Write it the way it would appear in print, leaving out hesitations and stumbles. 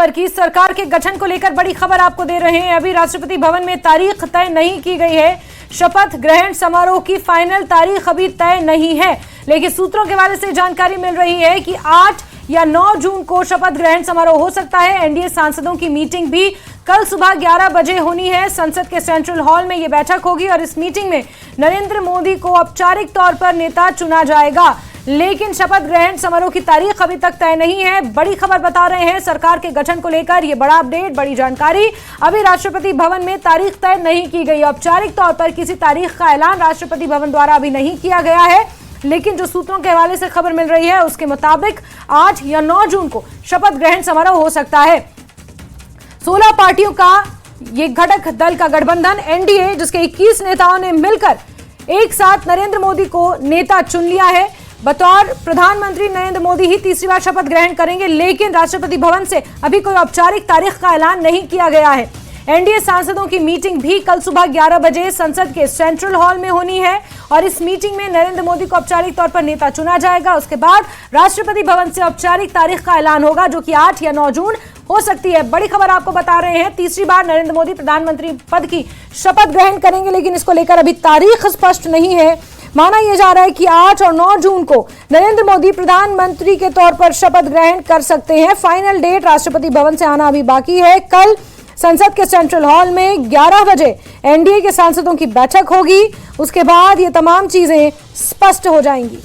खबर की सरकार के गठन को लेकर बड़ी खबर आपको दे रहे हैं। अभी राष्ट्रपति भवन में तारीख तय नहीं की गई है। शपथ ग्रहण समारोह की फाइनल तारीख अभी तय नहीं है, लेकिन सूत्रों के हवाले से जानकारी मिल रही है कि 8 या 9 जून को शपथ ग्रहण समारोह हो सकता है। एनडीए सांसदों की मीटिंग भी कल सुबह 11 बजे होनी है। संसद के सेंट्रल हॉल में यह बैठक होगी और इस मीटिंग में नरेंद्र मोदी को औपचारिक तौर पर नेता चुना जाएगा, लेकिन शपथ ग्रहण समारोह की तारीख अभी तक तय नहीं है। बड़ी खबर बता रहे हैं सरकार के गठन को लेकर, यह बड़ा अपडेट, बड़ी जानकारी। अभी राष्ट्रपति भवन में तारीख तय नहीं की गई। औपचारिक तौर पर किसी तारीख का ऐलान राष्ट्रपति भवन द्वारा अभी नहीं किया गया है, लेकिन जो सूत्रों के हवाले से खबर मिल रही है उसके मुताबिक 8 या 9 जून को शपथ ग्रहण समारोह हो सकता है। 16 पार्टियों का ये घटक दल का गठबंधन एनडीए, जिसके 21 नेताओं ने मिलकर एक साथ नरेंद्र मोदी को नेता चुन लिया है। बतौर प्रधानमंत्री नरेंद्र मोदी ही तीसरी बार शपथ ग्रहण करेंगे, लेकिन राष्ट्रपति भवन से अभी कोई औपचारिक तारीख का ऐलान नहीं किया गया है। एनडीए सांसदों की मीटिंग भी कल सुबह 11 बजे संसद के सेंट्रल हॉल में होनी है और इस मीटिंग में नरेंद्र मोदी को औपचारिक तौर पर नेता चुना जाएगा। उसके बाद राष्ट्रपति भवन से औपचारिक तारीख का ऐलान होगा, जो कि 8 या 9 जून हो सकती है। बड़ी खबर आपको बता रहे हैं, तीसरी बार नरेंद्र मोदी प्रधानमंत्री पद की शपथ ग्रहण करेंगे, लेकिन इसको लेकर अभी तारीख स्पष्ट नहीं है। माना यह जा रहा है कि 8 और 9 जून को नरेंद्र मोदी प्रधानमंत्री के तौर पर शपथ ग्रहण कर सकते हैं। फाइनल डेट राष्ट्रपति भवन से आना अभी बाकी है। कल संसद के सेंट्रल हॉल में 11 बजे एनडीए के सांसदों की बैठक होगी। उसके बाद ये तमाम चीजें स्पष्ट हो जाएंगी।